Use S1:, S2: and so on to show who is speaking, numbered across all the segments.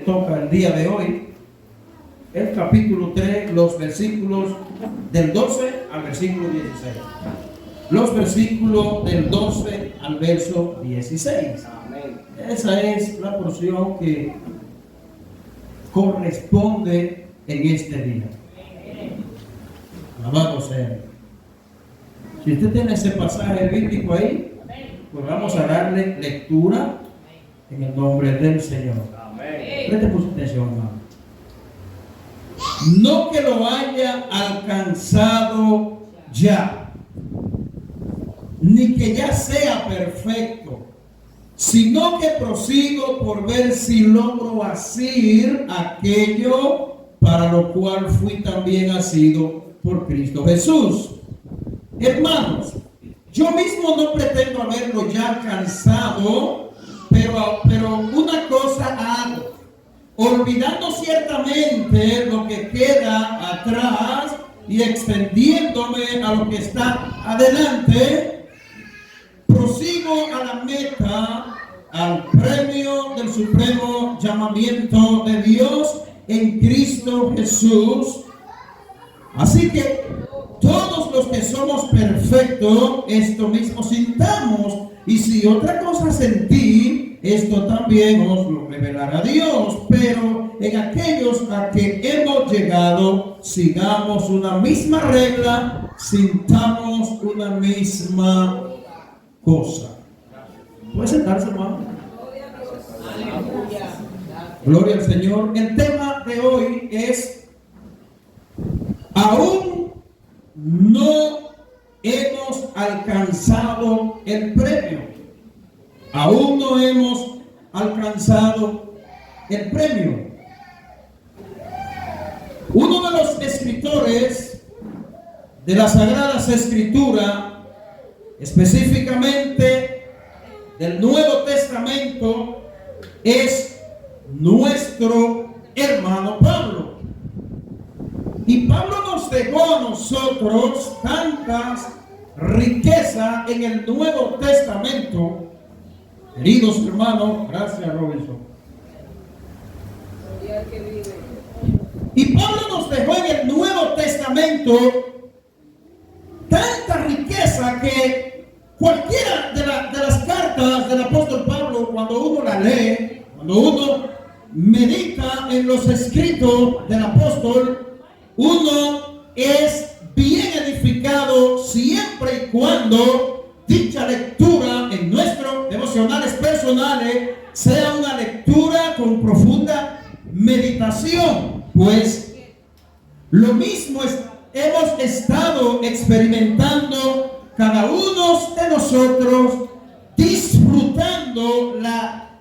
S1: toca el día de hoy, el capítulo 3, los versículos del 12 al versículo 16. Los versículos del 12 al verso 16. Amén. Esa es la porción que corresponde en este día. Alabado sea. Si usted tiene ese pasaje bíblico ahí, pues vamos a darle lectura en el nombre del Señor. Preste mucha atención, hermano. No que lo haya alcanzado ya, ni que ya sea perfecto, sino que prosigo por ver si logro asir aquello para lo cual fui también asido por Cristo Jesús. Hermanos, yo mismo no pretendo haberlo ya alcanzado, pero una cosa hago, olvidando ciertamente lo que queda atrás y extendiéndome a lo que está adelante, prosigo a la meta, al premio del supremo llamamiento de Dios en Cristo Jesús. Así que todos los que somos perfectos, esto mismo sintamos, y si otra cosa sentí, esto también os lo revelará Dios. Pero en aquellos a que hemos llegado, sigamos una misma regla, sintamos una misma cosa. ¿Puede sentarse, hermano? Gloria al Señor. El tema de hoy es: aún no hemos alcanzado el premio. Aún no hemos alcanzado el premio. Uno de los escritores de las Sagradas Escrituras, específicamente del Nuevo Testamento, es nuestro hermano Pablo. Y Pablo nos dejó a nosotros tantas riquezas en el Nuevo Testamento. Queridos hermanos, gracias Robinson. Y Pablo nos dejó en el Nuevo Testamento tanta riqueza que cualquiera de las cartas del apóstol Pablo, cuando uno la lee, cuando uno medita en los escritos del apóstol, uno es bien edificado siempre y cuando dicha lectura en nuestros devocionales personales sea una lectura con profunda meditación, pues lo mismo hemos estado experimentando cada uno de nosotros, disfrutando la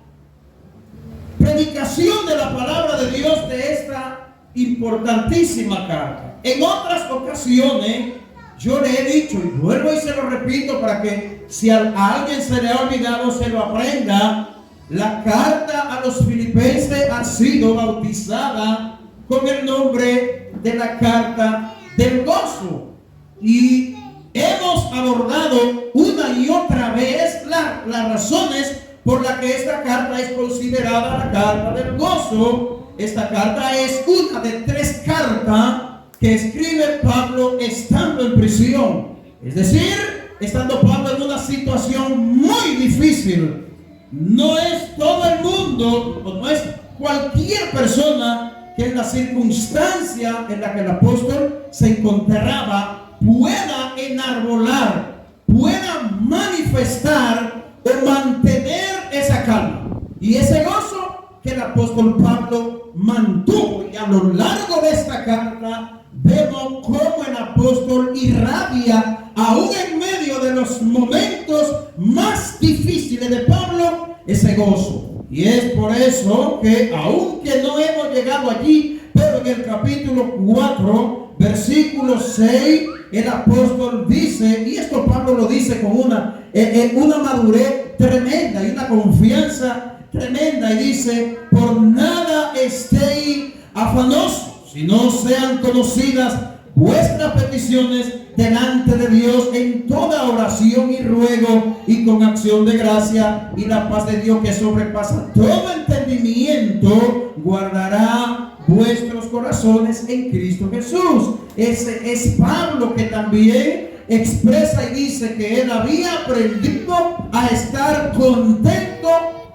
S1: predicación de la palabra de Dios de esta importantísima carta. En otras ocasiones yo le he dicho, y vuelvo y se lo repito para que si a alguien se le ha olvidado se lo aprenda: la carta a los Filipenses ha sido bautizada con el nombre de la carta del gozo, y hemos abordado una y otra vez las razones por las que esta carta es considerada la carta del gozo. Esta carta es una de 3 cartas que escribe Pablo estando en prisión, es decir, estando Pablo en una situación muy difícil. No es todo el mundo, o no es cualquier persona que en la circunstancia en la que el apóstol se encontraba pueda enarbolar, pueda manifestar o mantener esa calma y ese gozo que el apóstol Pablo mantuvo. Y a lo largo de esta carta vemos cómo el apóstol irradia, aún en medio de los momentos más difíciles de Pablo, ese gozo. Y es por eso que, aunque no hemos llegado allí, pero en el capítulo 4, versículo 6, el apóstol dice, y esto Pablo lo dice con una madurez tremenda y una confianza tremenda, y dice: por nada estéis afanosos, si no sean conocidas vuestras peticiones delante de Dios en toda oración y ruego y con acción de gracia, y la paz de Dios que sobrepasa todo entendimiento guardará vuestros corazones en Cristo Jesús. Ese es Pablo, que también expresa y dice que él había aprendido a estar contento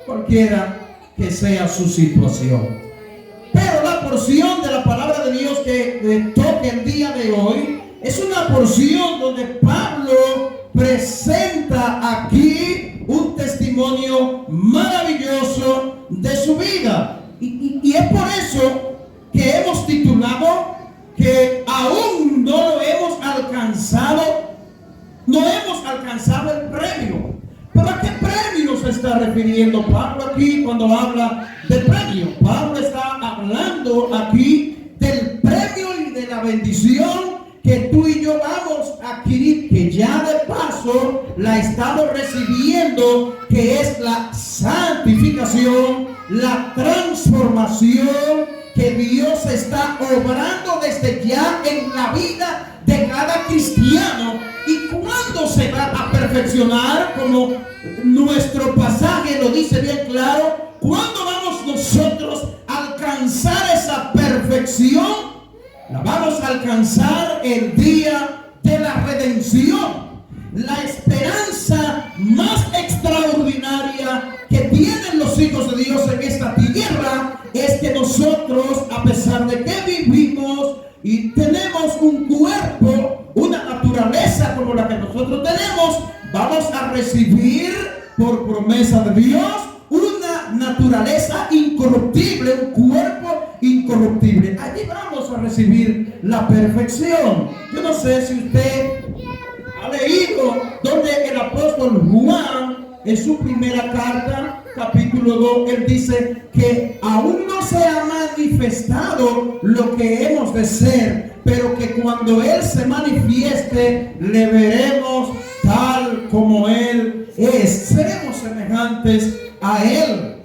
S1: cualquiera que sea su situación. Pero la porción de la palabra de Dios que toca el día de hoy es una porción donde Pablo presenta aquí un testimonio maravilloso de su vida. Y es por eso que hemos titulado que aún no lo hemos alcanzado, no hemos alcanzado el premio. ¿Pero a qué premio se está refiriendo Pablo aquí cuando habla del premio? Pablo está hablando aquí del premio y de la bendición que tú y yo vamos a adquirir, que ya de paso la estamos recibiendo, que es la santificación, la transformación que Dios está obrando desde ya en la vida de cada cristiano. ¿Y cuándo se va a perfeccionar? Como nuestro pasaje lo dice bien claro, ¿cuándo vamos nosotros a alcanzar esa perfección? La vamos a alcanzar el día de la redención. La esperanza más extraordinaria que tienen los hijos de Dios en esta tierra es que nosotros, a pesar de que vivimos y tenemos un cuerpo, una naturaleza como la que nosotros tenemos, vamos a recibir por promesa de Dios una naturaleza incorruptible, un cuerpo incorruptible. Allí vamos a recibir la perfección. Yo no sé si usted ha leído donde el apóstol Juan, en su primera carta, capítulo 2, él dice que aún no se ha manifestado lo que hemos de ser, pero que cuando Él se manifieste, le veremos tal como Él es. Seremos semejantes a Él.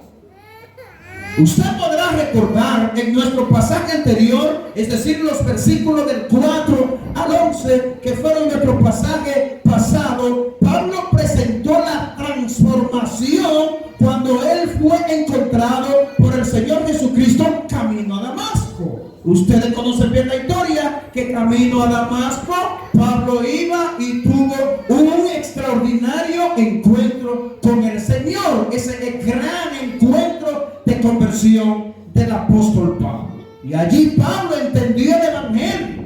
S1: Usted podrá recordar en nuestro pasaje anterior, es decir, los versículos del 4 al 11, que fueron nuestro pasaje pasado, Pablo presentó la transformación cuando él fue encontrado por el Señor Jesucristo camino a Damasco. Ustedes conocen bien la historia, que camino a Damasco, Pablo iba y tuvo un extraordinario encuentro con el Señor, ese gran encuentro de conversión del apóstol Pablo. Y allí Pablo entendió el evangelio.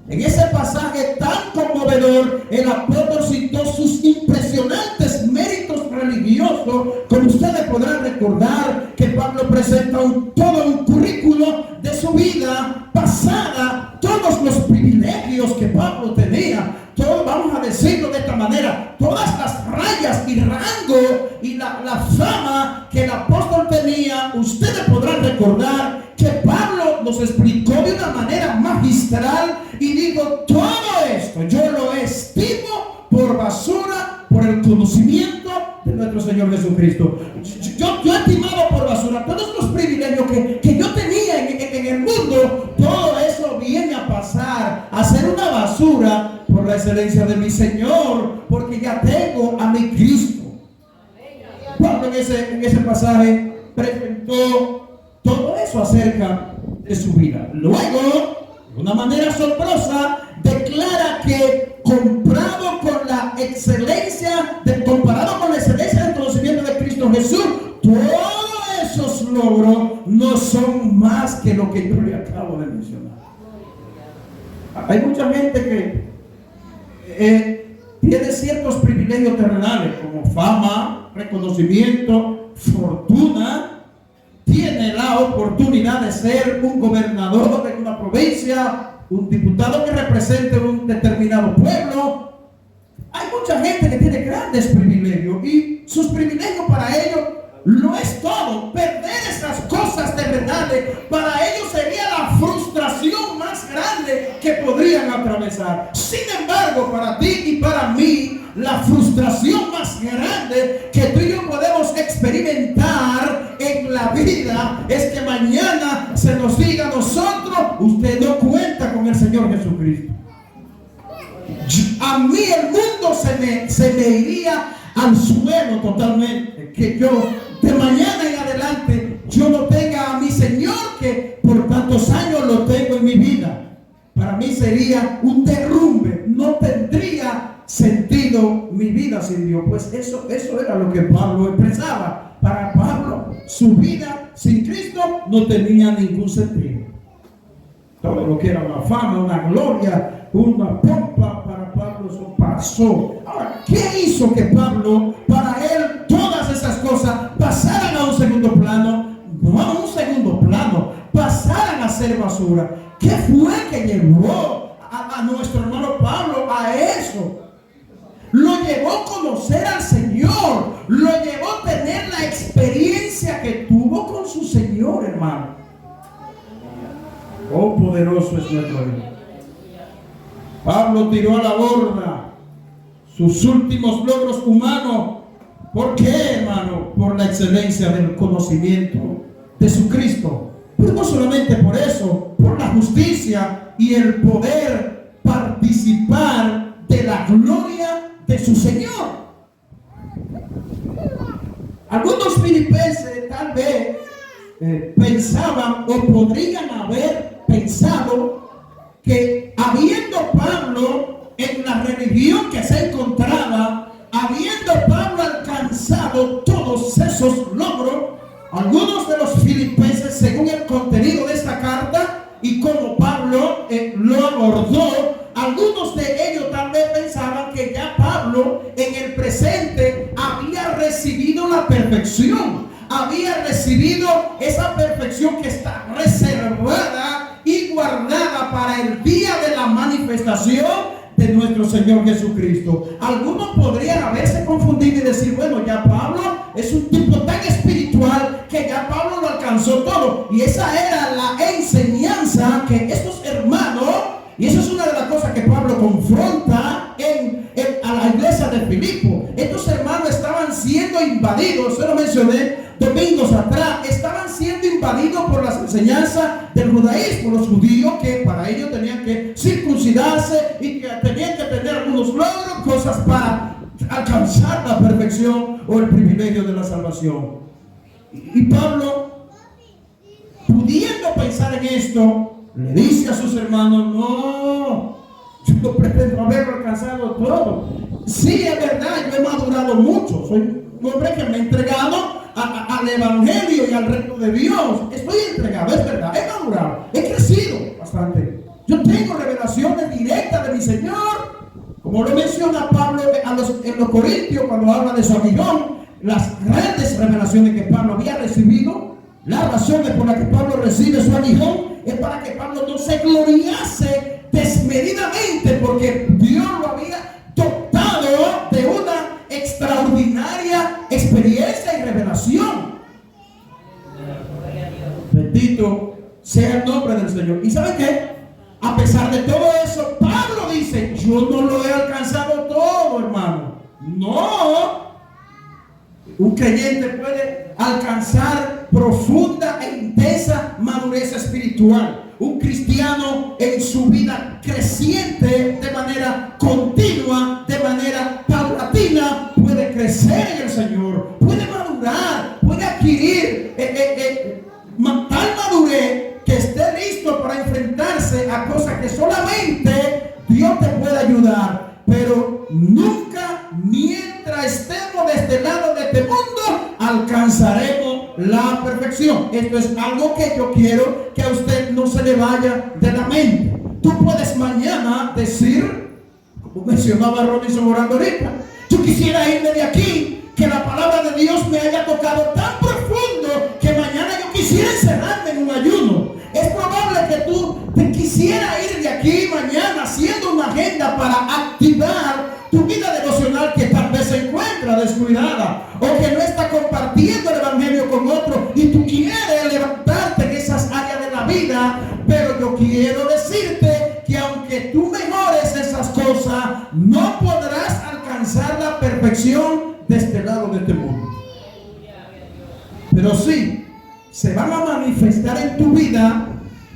S1: En ese pasaje tan conmovedor, el apóstol citó sus impresionantes méritos religiosos. Como ustedes podrán recordar, que Pablo presenta todo un currículo de su vida pasada, todos los privilegios que Pablo tenía, todo, vamos a decirlo de esta manera, todas las rayas y rango y la fama que el apóstol tenía. Ustedes podrán recordar que Pablo nos explicó de una manera magistral y digo, todo esto yo lo estimo por basura por el conocimiento de nuestro Señor Jesucristo. Yo he estimado por basura todos los privilegios que yo tenía en el mundo. Todo eso viene a pasar a ser una basura por la excelencia de mi Señor, porque ya tengo a mi Cristo. Pablo en ese pasaje presentó todo eso acerca de su vida. Luego, de una manera asombrosa, declara que comparado con la excelencia del conocimiento de Cristo Jesús, todos esos logros no son más que lo que yo le acabo de mencionar. Hay mucha gente que tiene ciertos privilegios terrenales, como fama, reconocimiento, fortuna. Tiene la oportunidad de ser un gobernador de una provincia, un diputado que represente un determinado pueblo. Hay mucha gente que tiene grandes privilegios y sus privilegios para ellos no es todo. Perder esas cosas terrenales para ellos sería la frustración más grande que podrían atravesar. Sin embargo, para ti y para mí, la frustración más grande que tú y yo podemos experimentar en la vida es que mañana se nos diga a nosotros, usted no cuenta con el Señor Jesucristo. A mí el mundo se me iría al suelo totalmente. Que yo de mañana en adelante yo no tenga a mi Señor, que por tantos años lo tengo en mi vida. Para mí sería un derrumbe. No tendría sentido mi vida sin Dios. Pues eso era lo que Pablo expresaba. Para Pablo, su vida sin Cristo no tenía ningún sentido. Todo lo que era una fama, una gloria, una pompa, para Pablo eso pasó. Ahora, ¿qué hizo que Pablo, para él, todas esas cosas pasaran a un segundo plano? No a un segundo plano, pasaran a ser basura. ¿Qué fue que llevó a nuestro hermano Pablo a eso? Lo llevó a conocer al Señor, lo llevó a tener la experiencia que tuvo con su Señor, hermano. Oh, poderoso es nuestro Dios. Pablo tiró a la borda sus últimos logros humanos. ¿Por qué, hermano? Por la excelencia del conocimiento de su Cristo. Pero no solamente por eso, por la justicia y el poder participar de la gloria de su Señor. Algunos filipenses tal vez pensaban o podrían haber pensado que habiendo Pablo en la religión que se encontraba, habiendo Pablo alcanzado todos esos logros, algunos de los filipenses, según el contenido de esta carta y como Pablo lo abordó, algunos de ellos tal vez pensaban que ya Pablo en el presente había recibido la perfección, había recibido esa perfección que está reservada y guardada para el día de la manifestación de nuestro Señor Jesucristo. Algunos podrían haberse confundido y decir, bueno, ya Pablo es un tipo tan espiritual que ya Pablo lo alcanzó todo. Y esa era la enseñanza que estos hermanos, y eso es una de las cosas que Pablo confronta a la iglesia de Filipo. Estos hermanos estaban siendo invadidos, se lo mencioné domingos atrás, estaban siendo invadidos por las enseñanzas del judaísmo, los judíos, que para ellos tenían que circuncidarse y que tenían que tener algunos logros, cosas para alcanzar la perfección o el privilegio de la salvación. Y Pablo, pudiendo pensar en esto, le dice a sus hermanos, no, yo pretendo haberlo alcanzado todo. Sí, es verdad, yo he madurado mucho, soy un hombre que me he entregado al evangelio y al reino de Dios. Estoy entregado, es verdad, he madurado, he crecido bastante. Yo tengo revelaciones directas de mi Señor, como lo menciona Pablo en los Corintios cuando habla de su aguijón, las grandes revelaciones que Pablo había recibido. Las razones por las que Pablo recibe su aguijón es para que Pablo no se gloriase desmedidamente, porque Dios lo había dotado de una extraordinaria experiencia y revelación. Bendito sea el nombre del Señor. ¿Y saben qué? A pesar de todo eso, Pablo dice, yo no lo he alcanzado todo, hermano. No. Un creyente puede alcanzar profunda e intensa madurez espiritual. Un cristiano en su vida creciente de manera continua, de manera paulatina, puede crecer en el Señor, puede madurar, puede adquirir tal madurez que esté listo para enfrentarse a cosas que solamente Dios te puede ayudar. Pero nunca, mientras estemos de este lado de este mundo, alcanzaremos la perfección. Esto es algo que yo quiero que a usted no se le vaya de la mente. Tú puedes mañana decir, como mencionaba Robinson orando ahorita, yo quisiera irme de aquí, que la palabra de Dios me haya tocado tan profundo que mañana yo quisiera encerrarme en un ayuno. Es probable que tú te quisieras ir de aquí mañana haciendo una agenda para activar tu vida devocional que tal vez se encuentra descuidada o que no está compartiendo el evangelio con otro, y tú quieres levantarte en esas áreas de la vida. Pero yo quiero decirte que aunque tú mejores esas cosas, no podrás alcanzar la perfección de este lado de este mundo. Pero sí, se van a manifestar en tu vida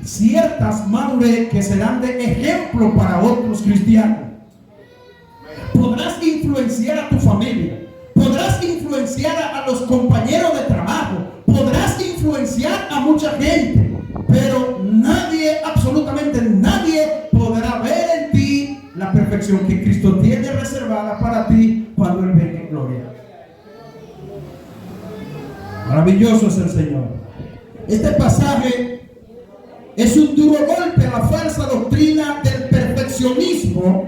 S1: ciertas madurez que serán de ejemplo para otros cristianos. podrás influenciar a tu familia, podrás influenciar a los compañeros de trabajo, podrás influenciar a mucha gente, pero nadie, absolutamente nadie, podrá ver en ti la perfección que Cristo tiene reservada para ti cuando Él venga en gloria. Maravilloso es el Señor. Este pasaje es un duro golpe a la falsa doctrina del perfeccionismo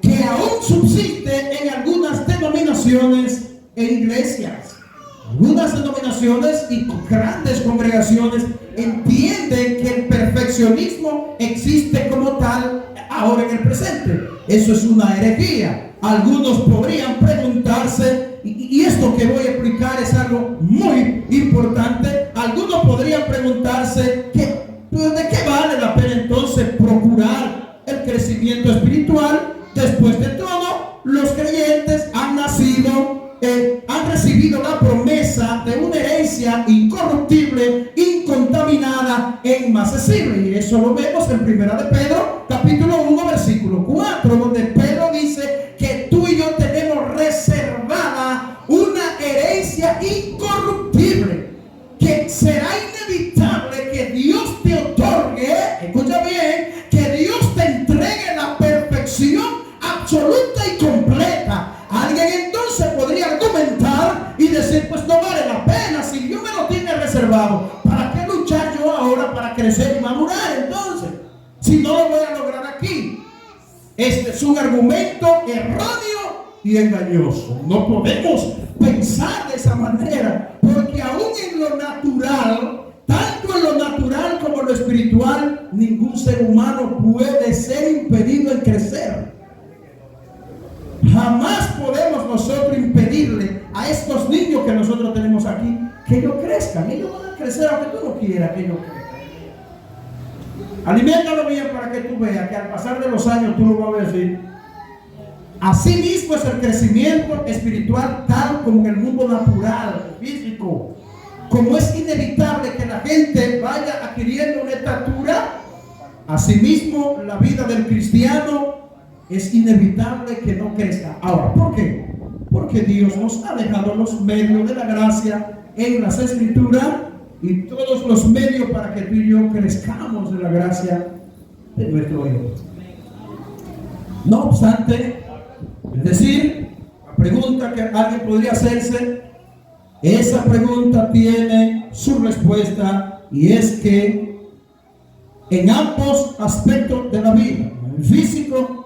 S1: que aún subsiste en algunas denominaciones e iglesias. Algunas denominaciones y grandes congregaciones entienden que el perfeccionismo existe como tal ahora en el presente. Eso es una herejía. Algunos podrían preguntarse, y esto que voy a explicar es algo muy importante, algunos podrían preguntarse ¿de qué vale la pena entonces procurar el crecimiento espiritual? Después de todo, los creyentes han recibido la promesa de una herencia incorruptible, incontaminada e inmarcesible. Y eso lo vemos en 1 de Pedro, capítulo 1, versículo 4, donde Pedro dice que tú y yo tenemos reservada una herencia incorruptible, que será inevitable que Dios te otorgue, escucha bien, que Dios te entregue la perfección absoluta y completa. Alguien entonces podría argumentar y decir, pues no vale la pena, si Dios me lo tiene reservado, ¿para qué luchar yo ahora para crecer y madurar entonces? Si no lo voy a lograr aquí. Este es un argumento erróneo y engañoso. No podemos pensar de esa manera, porque aún en lo natural, tanto en lo natural como en lo espiritual, ningún ser humano puede ser impedido en crecer. Jamás podemos nosotros impedirle a estos niños que nosotros tenemos aquí que ellos crezcan. Ellos van a crecer aunque tú no quieras que ellos crezcan. Aliméntalo bien para que tú veas que al pasar de los años tú lo vas a decir. Así mismo es el crecimiento espiritual tal como en el mundo natural, físico. Como es inevitable que la gente vaya adquiriendo una estatura, asimismo la vida del cristiano es inevitable que no crezca. Ahora, ¿por qué? Porque Dios nos ha dejado los medios de la gracia en las Escrituras y todos los medios para que tú y yo crezcamos de la gracia de nuestro Dios. No obstante, es decir, la pregunta que alguien podría hacerse, esa pregunta tiene su respuesta, y es que en ambos aspectos de la vida, el físico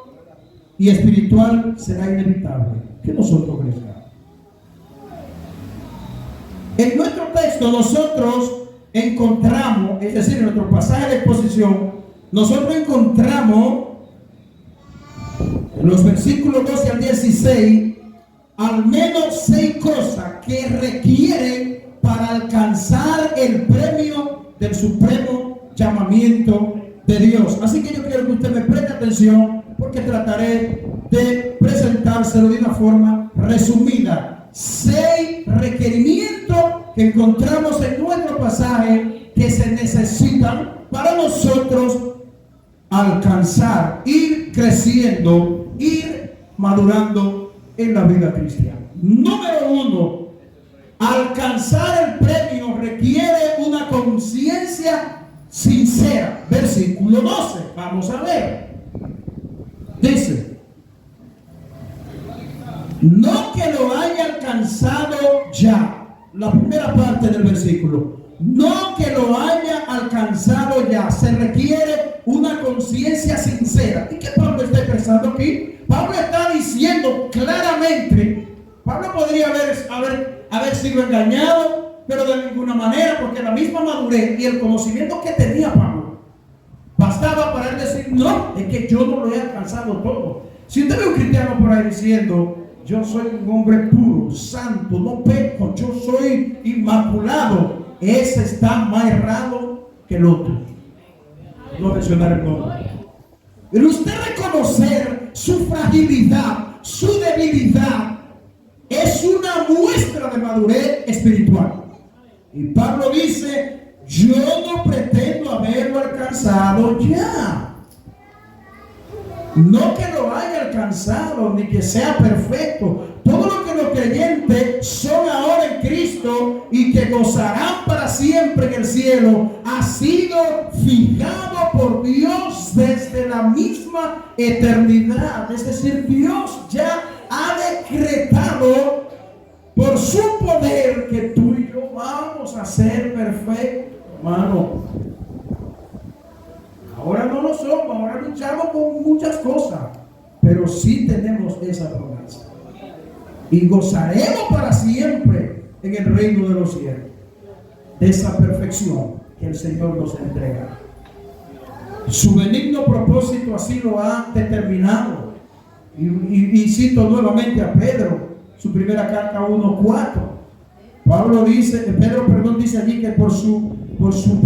S1: y espiritual, será inevitable que nosotros crezcamos. En nuestro texto nosotros encontramos, es decir, en nuestro pasaje de exposición, nosotros encontramos en los versículos 12 al 16 al menos 6 cosas que requieren para alcanzar el premio del supremo llamamiento de Dios. Así que yo quiero que usted me preste atención, porque trataré de presentárselo de una forma resumida. 6 requerimientos que encontramos en nuestro pasaje que se necesitan para nosotros alcanzar, ir creciendo, ir madurando en la vida cristiana. Número 1, alcanzar el premio requiere una conciencia sincera. Versículo 12, vamos a ver. Dice, no que lo haya alcanzado ya. La primera parte del versículo, no que lo haya alcanzado ya. Se requiere una conciencia sincera. ¿Y qué Pablo está expresando aquí? Pablo está diciendo claramente, Pablo podría haber sido engañado, pero de ninguna manera, porque la misma madurez y el conocimiento que tenía Pablo bastaba para él decir, no, es que yo no lo he alcanzado todo. Si usted ve un cristiano por ahí diciendo, yo soy un hombre puro, santo, no peco, yo soy inmaculado, ese está más errado que el otro. No mencionar el nombre. Pero usted reconocer su fragilidad, su debilidad, es una muestra de madurez espiritual. Y Pablo dice, yo no pretendo haberlo alcanzado ya. No que lo haya alcanzado alcanzado ni que sea perfecto. Todo lo que los creyentes son ahora en Cristo y que gozarán para siempre en el cielo ha sido fijado por Dios desde la misma eternidad. Es decir, Dios ya ha decretado por su poder que tú y yo vamos a ser perfectos, hermano. Ahora no lo somos, ahora luchamos con muchas cosas, pero sí tenemos esa promesa. Y gozaremos para siempre en el reino de los cielos, de esa perfección que el Señor nos entrega. Su benigno propósito así lo ha determinado. Y cito nuevamente a Pedro, su primera carta 1:4. Pedro dice allí que por su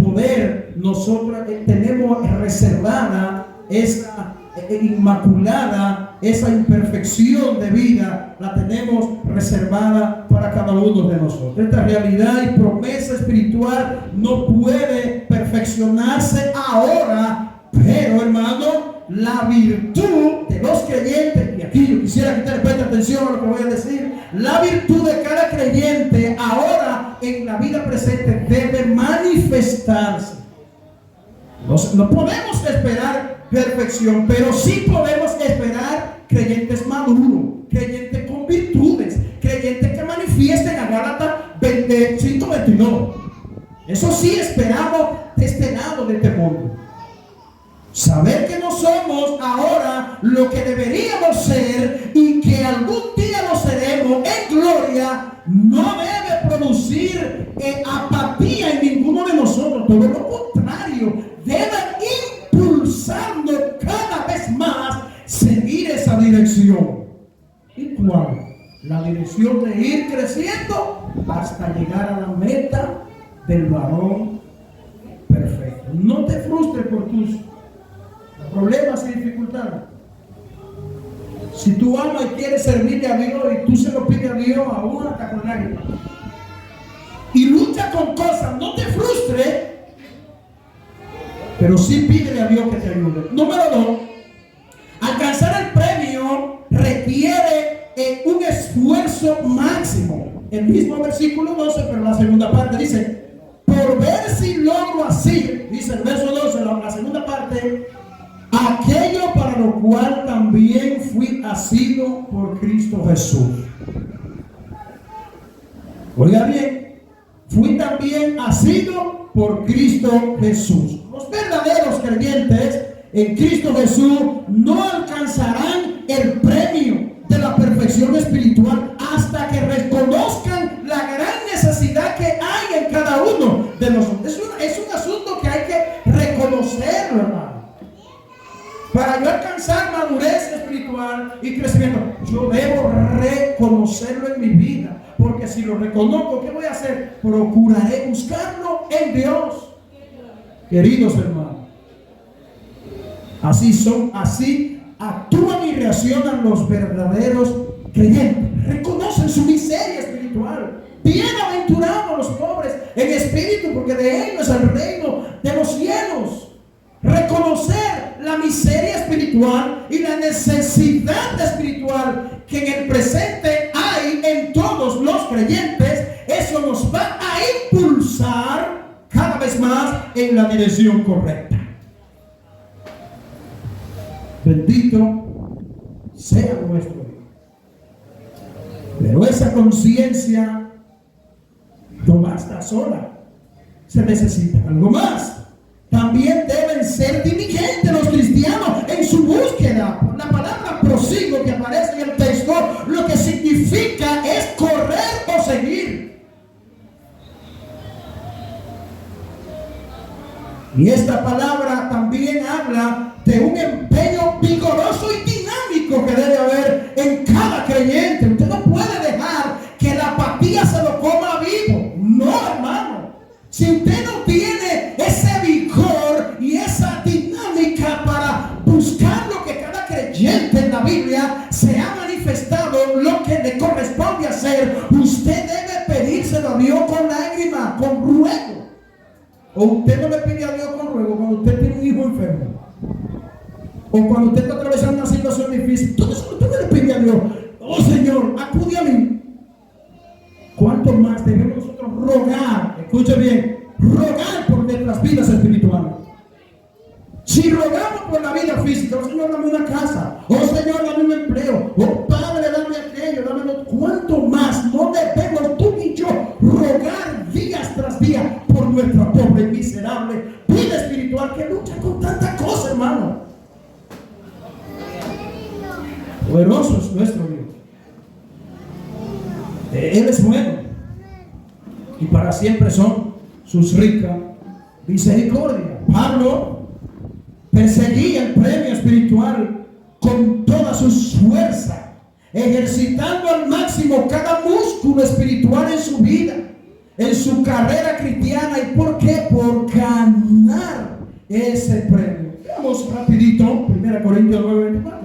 S1: poder nosotros tenemos reservada esa inmaculada, esa imperfección de vida, la tenemos reservada para cada uno de nosotros. Esta realidad y promesa espiritual no puede perfeccionarse ahora, pero hermano, la virtud de los creyentes, y aquí yo quisiera que ustedes presten atención a lo que voy a decir, la virtud de cada creyente ahora en la vida presente debe manifestarse. No podemos esperar perfección, pero sí podemos esperar creyentes maduros, creyentes con virtudes, creyentes que manifiesten a Gálatas 5:22. Eso sí esperamos de este lado de este mundo. Saber que no somos ahora lo que deberíamos ser y que algún día lo seremos en gloria, no debe producir apatía en ninguno de nosotros. Todo lo contrario, debe impulsarnos cada vez más seguir esa dirección. ¿Y cuál? La dirección de ir creciendo hasta llegar a la meta del varón perfecto. No te frustres por tus problemas y dificultades. Si tú amas y quieres servirle a Dios y tú se lo pides a Dios aún hasta con lágrimas y lucha con cosas, no te frustres, pero sí pídele a Dios que te ayude. Número 2, alcanzar el premio requiere un esfuerzo máximo. El mismo versículo 12, pero la segunda parte dice: por ver si logro así, dice el verso 12, la segunda parte, aquello para lo cual también fui asido por Cristo Jesús. Oiga bien, fui también asido por Cristo Jesús. Los verdaderos creyentes en Cristo Jesús no alcanzarán el premio de la perfección espiritual hasta que reconozcan la gran necesidad que hay en cada uno de nosotros. Es un asunto que hay que reconocerlo, hermano. Para yo alcanzar madurez espiritual y crecimiento, yo debo reconocerlo en mi vida. Porque si lo reconozco, ¿qué voy a hacer? Procuraré buscarlo en Dios. Queridos hermanos, así actúan y reaccionan los verdaderos creyentes. Reconocen su miseria espiritual. Bienaventurados los pobres en espíritu, porque de ellos es el reino de los cielos. Reconocer la miseria espiritual y la necesidad espiritual que en el presente hay en todos los creyentes, eso nos va a impulsar cada vez más en la dirección correcta. Bendito sea nuestro Dios. Pero esa conciencia no basta sola. Se necesita algo más. También deben ser diligentes los cristianos en su búsqueda. La palabra prosigo que aparece en el texto, lo que significa es correr o seguir. Y esta palabra también habla de un empeño vigoroso y dinámico que debe haber en cada creyente. Usted no puede dejar que la apatía se lo coma vivo. No, hermano. Si usted no tiene ese vigor y esa dinámica para buscar lo que cada creyente en la Biblia se ha manifestado, lo que le corresponde hacer, usted debe pedírselo a Dios con lágrimas, con ruego. O usted no le pide a Dios con ruego cuando usted tiene un hijo enfermo. o cuando usted está atravesando una situación difícil, todo eso usted le pide a Dios: oh Señor, acude a mí. ¿Cuánto más debemos nosotros rogar? Escuche bien, rogar por nuestras vidas espirituales. Si rogamos por la vida física: oh Señor, dame una casa, oh Señor, dame un empleo, oh Padre, dame aquello, dame lo... ¿Cuánto más no debemos tú y yo rogar días tras día por nuestra pobre y miserable vida espiritual que lucha con tanta cosa, hermano? Poderoso es nuestro Dios. Él es bueno, y para siempre son sus ricas misericordias. Pablo perseguía el premio espiritual con todas sus fuerzas, ejercitando al máximo cada músculo espiritual en su vida, en su carrera cristiana. ¿Y por qué? Por ganar ese premio. Veamos rapidito 1 Corintios 9:24.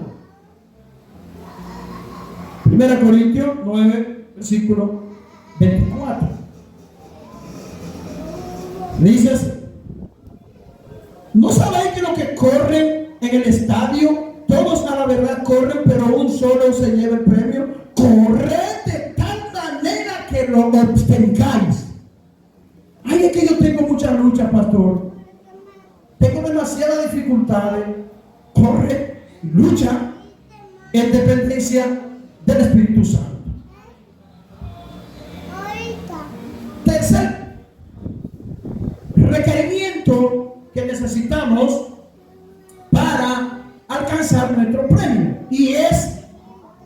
S1: 1 Corintios 9, versículo 24. Dices: ¿no sabéis que los que corren en el estadio, todos a la verdad corren, pero un solo se lleva el premio? Corred de tal manera que lo obtengáis. Ay, es que yo tengo mucha lucha, pastor. Tengo demasiadas dificultades. Corre, lucha en dependencia del Espíritu Santo. Tercer requerimiento que necesitamos para alcanzar nuestro premio, y es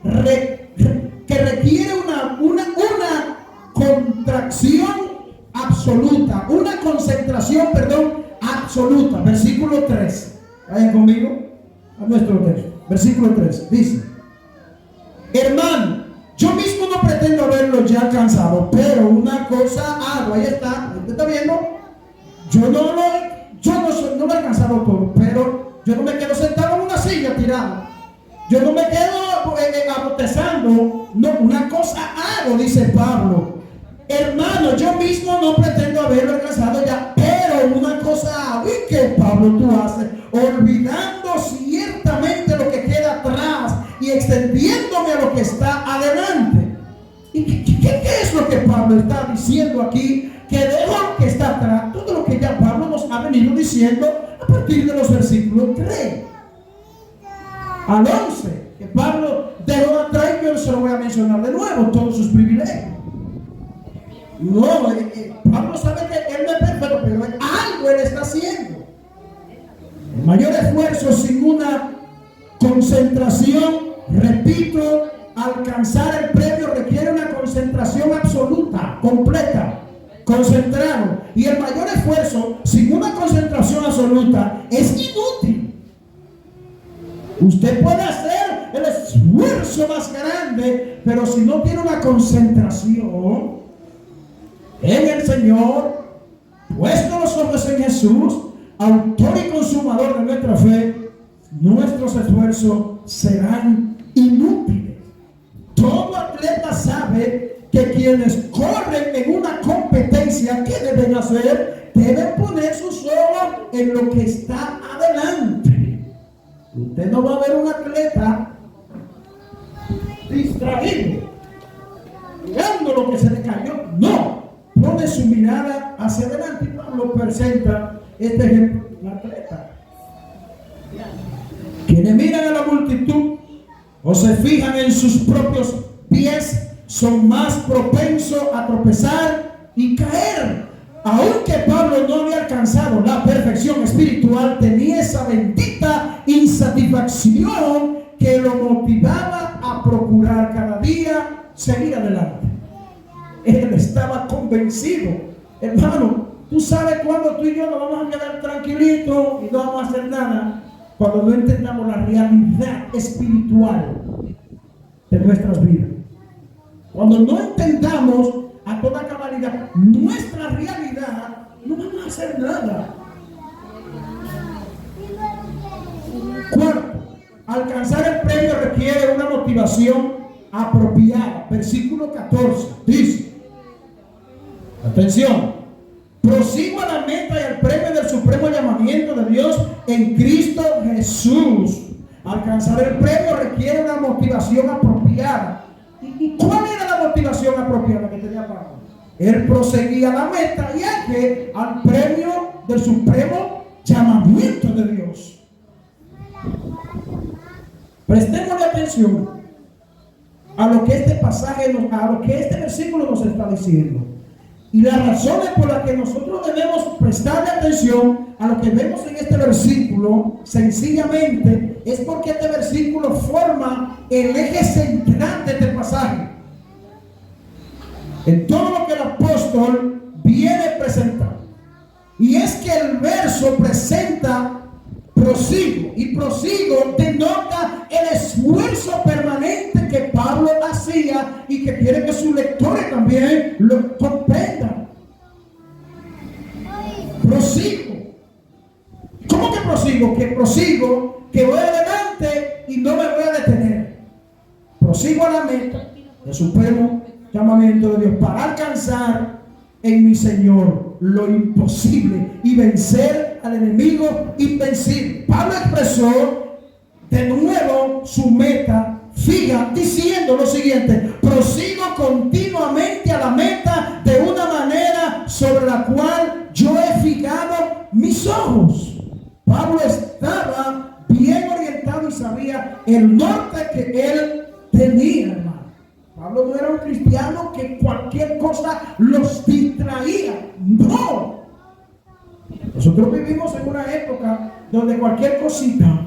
S1: que requiere una contracción absoluta, una concentración, absoluta. Versículo 3. Vayan conmigo a nuestro texto. Versículo 3 dice: hermano, yo mismo no pretendo haberlo ya alcanzado, pero una cosa hago. Ahí está, ¿usted está viendo? Yo no lo he alcanzado todo, pero yo no me quedo sentado en una silla tirado. Yo no me quedo abotezando. No, una cosa hago, dice Pablo. Hermano, yo mismo no pretendo haberlo alcanzado ya, pero una cosa hago. ¿Y qué, Pablo, tú haces? Olvidando ciertamente lo que queda atrás y extendiéndome a lo que está adelante. ¿Y qué es lo que Pablo está diciendo aquí? Que dejo lo que está atrás, todo lo que ya Pablo nos ha venido diciendo a partir de los versículos 3 al 11, que Pablo dejó atrás, y yo se lo voy a mencionar de nuevo, todos sus privilegios. No, Pablo sabe que él no es perfecto, pero algo él está haciendo. El mayor esfuerzo sin una concentración, repito, alcanzar el premio requiere una concentración absoluta, completa, concentrado. Y el mayor esfuerzo sin una concentración absoluta es inútil. Usted puede hacer el esfuerzo más grande, pero si no tiene una concentración en el Señor, puesto los ojos en Jesús, autor y consumador de nuestra fe, nuestros esfuerzos serán inútiles. Todo atleta sabe que quienes corren en una competencia, ¿qué deben hacer? Deben poner sus ojos en lo que está adelante. Usted no va a ver un atleta distraído, mirando lo que se le cayó. No, pone su mirada hacia adelante. Y Pablo presenta este ejemplo de un atleta. Quienes miran a la multitud o se fijan en sus propios pies son más propensos a tropezar y caer. Aunque Pablo no había alcanzado la perfección espiritual, tenía esa bendita insatisfacción que lo motivaba a procurar cada día seguir adelante. Él estaba convencido. Hermano, tú sabes cuando tú y yo nos vamos a quedar tranquilitos y no vamos a hacer nada, cuando no entendamos la realidad espiritual de nuestras vidas. Cuando no entendamos a toda cabalidad nuestra realidad, no vamos a hacer nada. Cuarto, alcanzar el premio requiere una motivación apropiada. Versículo 14 dice: atención, prosigo a la meta y al premio del supremo llamamiento de Dios en Cristo Jesús. Alcanzar el premio requiere una motivación apropiada. ¿Y cuál era la motivación apropiada que tenía Pablo? Él proseguía la meta y al premio del supremo llamamiento de Dios. Prestemos atención a lo que este pasaje, a lo que este versículo nos está diciendo. Y las razones por las que nosotros debemos prestarle atención a lo que vemos en este versículo, sencillamente, es porque este versículo forma el eje central de este pasaje. En todo lo que el apóstol viene presentando. Y es que el verso presenta prosigo, y prosigo denota el esfuerzo permanente que Pablo hacía y que quiere que sus lectores también lo comprendan. Prosigo. ¿Cómo que prosigo? Que prosigo, que voy adelante y no me voy a detener. Prosigo a la meta del supremo llamamiento de Dios para alcanzar en mi Señor lo imposible y vencer al enemigo invencible. Pablo expresó de nuevo su meta fija diciendo lo siguiente: prosigo continuamente a la meta de una manera sobre la cual yo he fijado mis ojos. Pablo estaba bien orientado y sabía el norte que él tenía, hermano. Pablo no era un cristiano que cualquier cosa los distraía. No. Nosotros vivimos en una época donde cualquier cosita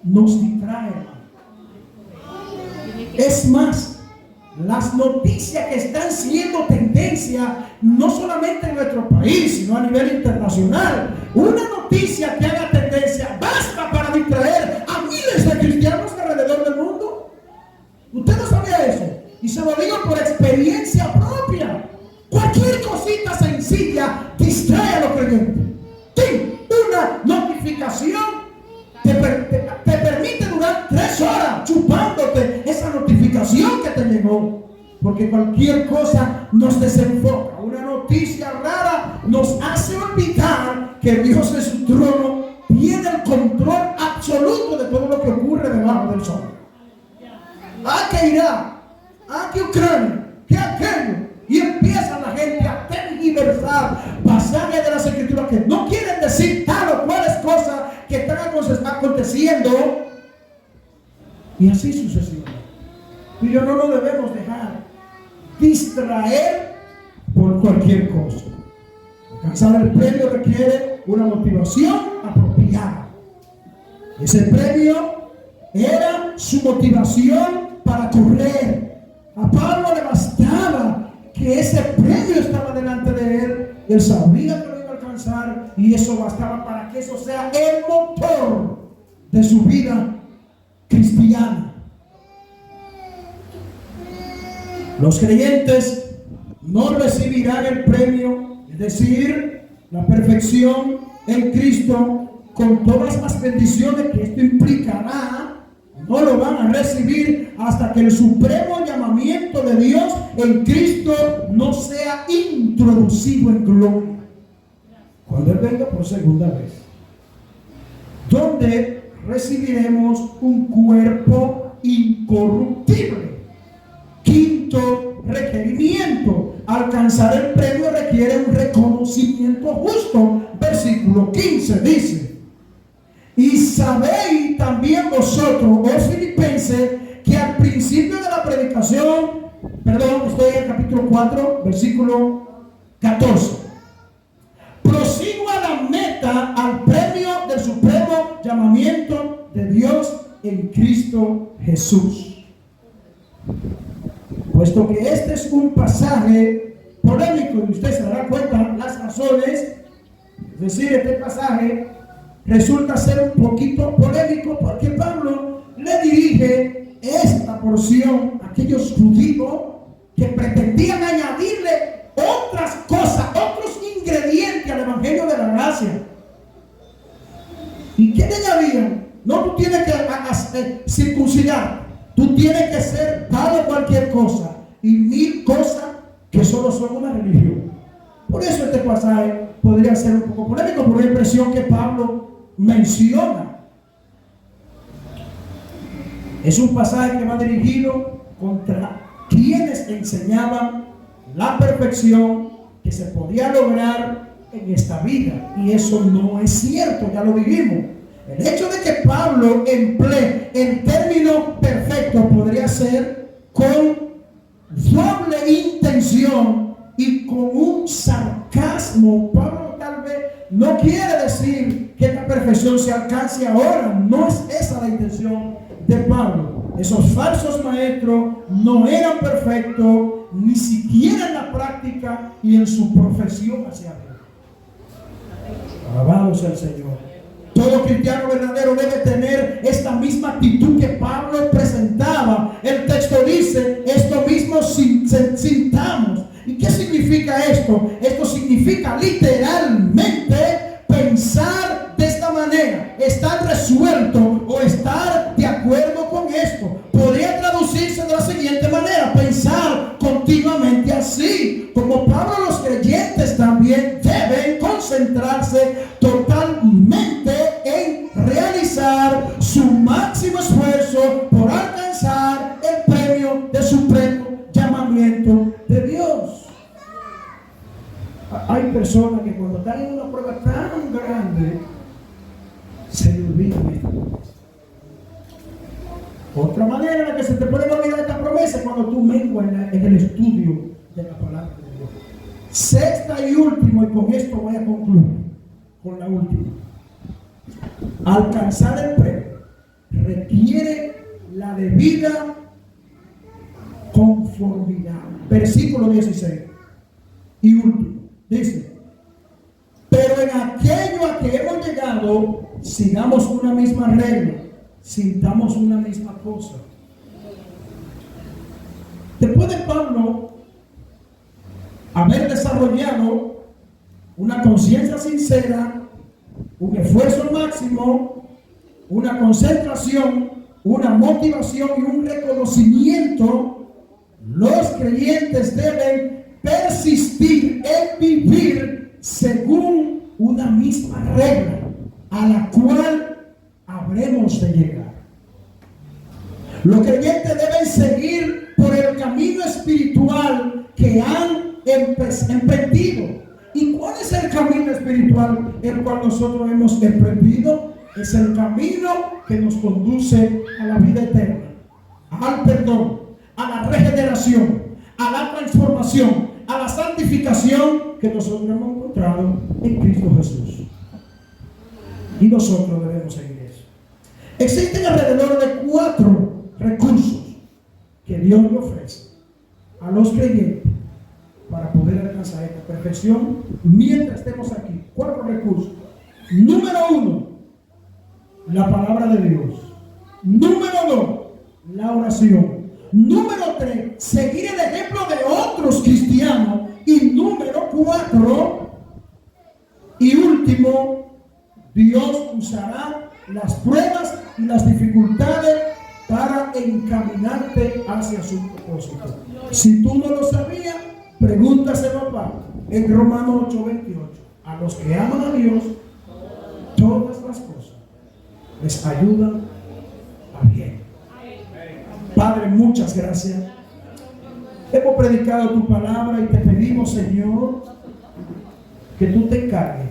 S1: nos distrae. Es más, las noticias que están siendo tendencia no solamente en nuestro país, sino a nivel internacional. Una noticia que haga tendencia basta para distraer a miles de cristianos alrededor del mundo. ¿Usted no sabía eso? Y se lo digo por experiencia propia. Cualquier cosita sencilla distrae a los creyentes. Sí, una notificación te permite durar 3 horas chupándote esa notificación que te llegó. Porque cualquier cosa nos desenfoca. Una noticia rara nos hace olvidar que Dios en su trono tiene el control absoluto de todo lo que ocurre debajo del sol. ¿A qué Irak? ¿A qué Ucrania? ¿Qué aquello? Y empieza la gente a tergiversar pasajes de las Escrituras que no quieren decir tal o cuales cosas que están aconteciendo. Y así sucesivamente. Y yo no nos debemos dejar distraer por cualquier cosa. Alcanzar el premio requiere una motivación apropiada. Ese premio era su motivación para correr. A Pablo le bastaba que ese premio estaba delante de él. Él sabía que lo iba a alcanzar y eso bastaba para que eso sea el motor de su vida cristiana. Los creyentes no recibirán el premio, es decir, la perfección en Cristo, con todas las bendiciones que esto implicará. No lo van a recibir hasta que el supremo llamamiento de Dios en Cristo no sea introducido en gloria. Cuando Él venga por segunda vez, donde recibiremos un cuerpo incorruptible. Quinto requerimiento: alcanzar el premio requiere un reconocimiento justo. Versículo 15 dice: y sabéis también vosotros, oh filipenses, que al principio de la predicación, estoy en el capítulo 4, versículo 14. Prosigo a la meta, al premio del supremo llamamiento de Dios en Cristo Jesús. Puesto que este es un pasaje polémico, y usted se dará cuenta las razones, es decir, este pasaje resulta ser un poquito polémico porque Pablo le dirige esta porción a aquellos judíos que pretendían añadirle otras cosas, otros ingredientes al evangelio de la gracia. ¿Y qué le añadían? No, tú tienes que circuncidar, tú tienes que ser tal o cualquier cosa, y 1000 cosas que solo son una religión. Por eso este pasaje podría ser un poco polémico por la impresión que Pablo menciona. Es un pasaje que va dirigido contra quienes enseñaban la perfección que se podía lograr en esta vida. Y eso no es cierto, ya lo vivimos. El hecho de que Pablo emplee el término perfecto podría ser con doble intención y con un sarcasmo. Pablo tal vez no quiere decir que esta perfección se alcance ahora. No es esa la intención de Pablo. Esos falsos maestros no eran perfectos, ni siquiera en la práctica y en su profesión hacia Dios. Alabado sea el Señor. Todo cristiano verdadero debe tener esta misma actitud que Pablo presentaba. El texto dice, esto mismo sintamos. ¿Y qué significa esto? Esto significa literalmente pensar de esta manera, estar resuelto o estar de acuerdo con esto. Podría traducirse de la siguiente manera: pensar continuamente así. Como Pablo, los creyentes también deben concentrarse totalmente en realizar su máximo esfuerzo por alcanzar el premio de supremo llamamiento de Dios. Hay personas que cuando están en una prueba tan grande se le olvidan esta promesa. Otra manera en la que se te puede olvidar esta promesa es cuando tú menguas en el estudio de la palabra de Dios. Sexta y último, y con esto voy a concluir, con la última. Alcanzar el premio requiere la debida conformidad. Versículo 16 y último, dice: pero en aquello a que hemos llegado, sigamos una misma regla, sintamos una misma cosa. Después de Pablo haber desarrollado una conciencia sincera, un esfuerzo máximo, una concentración, una motivación y un reconocimiento, los creyentes deben persistir en vivir según una misma regla a la cual habremos de llegar. Los creyentes deben seguir por el camino espiritual que han emprendido. ¿Y cuál es el camino espiritual el cual nosotros hemos emprendido? Es el camino que nos conduce a la vida eterna, al perdón, a la regeneración, a la transformación, a la santificación que nosotros hemos encontrado en Cristo Jesús. Y nosotros debemos seguir eso. Existen alrededor de 4 recursos que Dios le ofrece a los creyentes para poder alcanzar esta perfección mientras estemos aquí. 4 recursos. Número 1, la palabra de Dios. Número 2, la oración. Número 3, seguir el ejemplo de otros cristianos. Y número 4 y último, Dios usará las pruebas y las dificultades para encaminarte hacia su propósito. Si tú no lo sabías, pregúntaselo a Pablo en Romanos 8:28. A los que aman a Dios, todas las cosas les ayudan a bien. Padre, muchas gracias. Hemos predicado tu palabra y te pedimos, Señor, que tú te encargues